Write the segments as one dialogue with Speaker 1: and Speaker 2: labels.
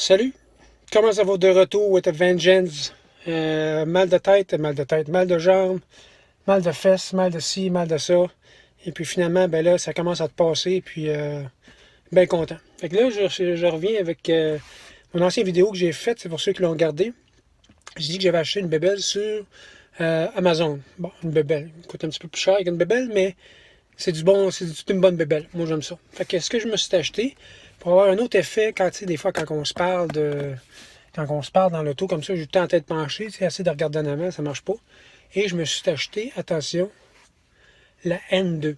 Speaker 1: Salut! Comment ça va de retour with a vengeance? Mal de tête, mal de jambes, mal de fesses, mal de ci, mal de ça. Et puis finalement, ben là, ça commence à te passer, puis bien content. Fait que là, je reviens avec mon ancienne vidéo que j'ai faite, c'est pour ceux qui l'ont regardé. J'ai dit que j'avais acheté une bébelle sur Amazon. Bon, une bébelle. Elle coûte un petit peu plus cher qu'une bébelle, mais c'est une bonne bébelle. Moi, j'aime ça. Fait que ce que je me suis acheté, pour avoir un autre effet, quand, tu sais, des fois, quand on se parle dans l'auto, comme ça, j'ai tout le temps la tête penchée, assez de regarder en avant, ça marche pas. Et je me suis acheté, attention, la N2.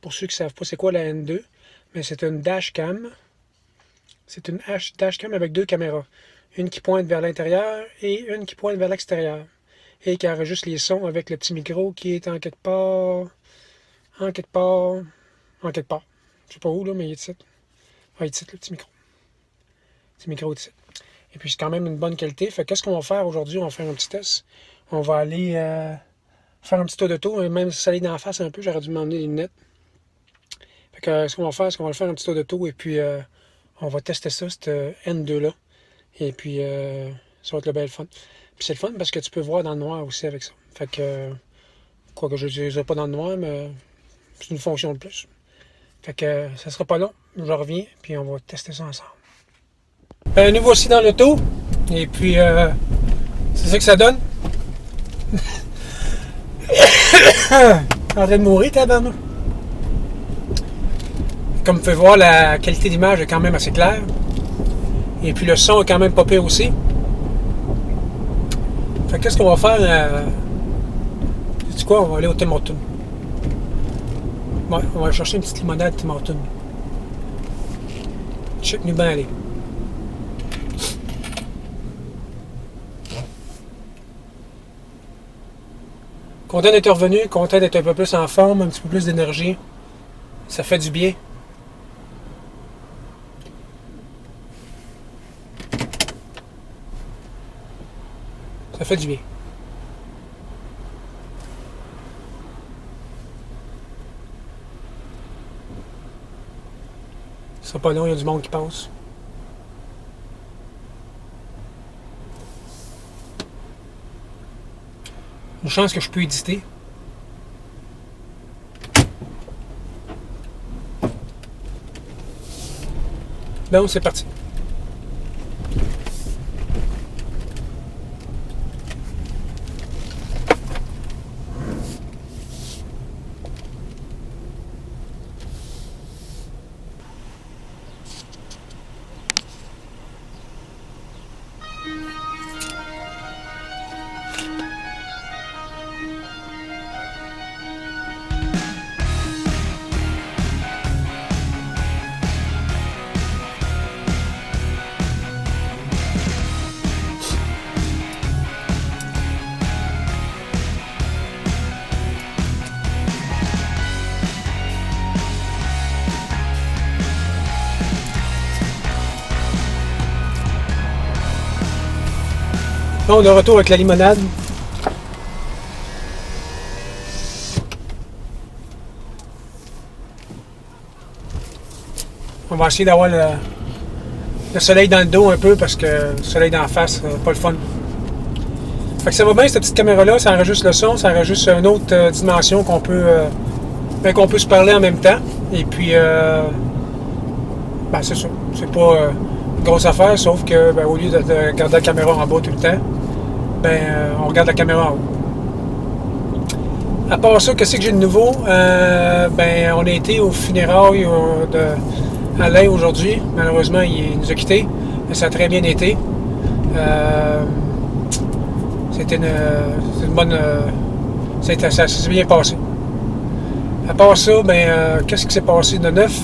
Speaker 1: Pour ceux qui ne savent pas c'est quoi la N2, mais c'est une dashcam. C'est une dashcam avec deux caméras. Une qui pointe vers l'intérieur et une qui pointe vers l'extérieur. Et qui enregistre les sons avec le petit micro qui est en quelque part. En quelque part. Je sais pas où, là, mais il est ici. Ah, il est ici, le petit micro. Petit micro ici. Et puis, c'est quand même une bonne qualité. Fait qu'est-ce qu'on va faire aujourd'hui? On va faire un petit test. On va aller faire un petit tour de tour. Même si ça allait dans la face un peu, j'aurais dû m'emmener des lunettes. Fait que ce qu'on va faire, c'est qu'on va le faire un petit tour de tour. Et puis, on va tester ça, cette N2-là. Et puis, ça va être le bel fun. Puis, c'est le fun parce que tu peux voir dans le noir aussi avec ça. Fait que, quoique je ne l'utiliserai pas dans le noir, mais c'est une fonction de plus. Fait que, ça sera pas long. Je reviens, puis on va tester ça ensemble. Nous voici dans l'auto. Et puis, c'est ça que ça donne. En train de mourir, tabarnak. Comme vous pouvez voir, la qualité d'image est quand même assez claire. Et puis le son est quand même pas pire aussi. Fait qu'est-ce qu'on va faire? Sais-tu quoi? On va aller au Tim Hortons. Ouais, on va aller chercher une petite limonade Tim Hortons. Check nous bien aller. Content d'être revenu, content d'être un peu plus en forme, un petit peu plus d'énergie. Ça fait du bien. Ça fait du bien. Ce sera pas long, il y a du monde qui passe. Une chance que je peux éditer. Bon, c'est parti. Bon, de retour avec la limonade. On va essayer d'avoir le soleil dans le dos un peu parce que le soleil dans la face, pas le fun. Fait que ça va bien cette petite caméra-là, ça enregistre le son, ça enregistre une autre dimension qu'on peut se parler en même temps. Et puis, ben c'est ça. C'est pas une grosse affaire, sauf que au lieu de garder la caméra en bas tout le temps, on regarde la caméra en haut. À part ça, qu'est-ce que j'ai de nouveau? On a été au funérailles d'Alain aujourd'hui. Malheureusement, il nous a quittés. Mais ça a très bien été. C'était une bonne... ça s'est bien passé. À part ça, qu'est-ce qui s'est passé de neuf?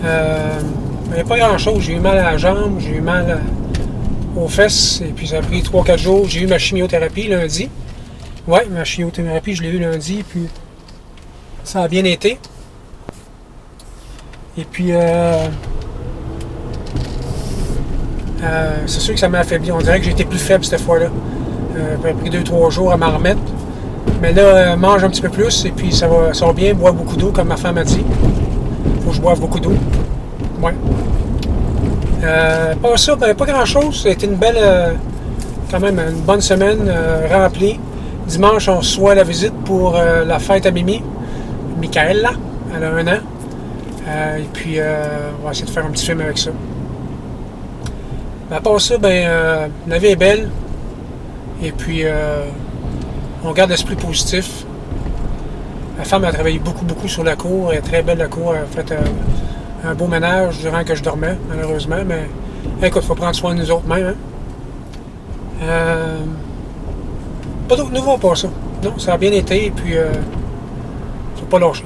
Speaker 1: Il n'y a pas grand-chose. J'ai eu mal à la jambe, j'ai eu mal aux fesses, et puis ça a pris 3-4 jours. J'ai eu ma chimiothérapie lundi. Ouais, ma chimiothérapie, je l'ai eu lundi, puis ça a bien été. Et puis, c'est sûr que ça m'a affaibli. On dirait que j'ai été plus faible cette fois-là. Ça a pris 2-3 jours à m'en remettre. Mais là, mange un petit peu plus, et puis ça va bien. Bois beaucoup d'eau, comme ma femme a dit. Faut que je boive beaucoup d'eau. Ouais. Pas ça, ben, pas grand-chose. C'était une belle, quand même une bonne semaine remplie. Dimanche, on reçoit la visite pour la fête à Mimi. Michaela, elle a 1 an. Et puis, on va essayer de faire un petit film avec ça. À part ça, ben, la vie est belle. Et puis, on garde l'esprit positif. Ma femme a travaillé beaucoup sur la cour. Elle est très belle, la cour. Elle a fait un beau ménage durant que je dormais, malheureusement. Mais écoute, il faut prendre soin de nous autres même. Hein. Pas d'autres nouveaux pour ça. Non, ça a bien été. Et puis, faut pas lâcher.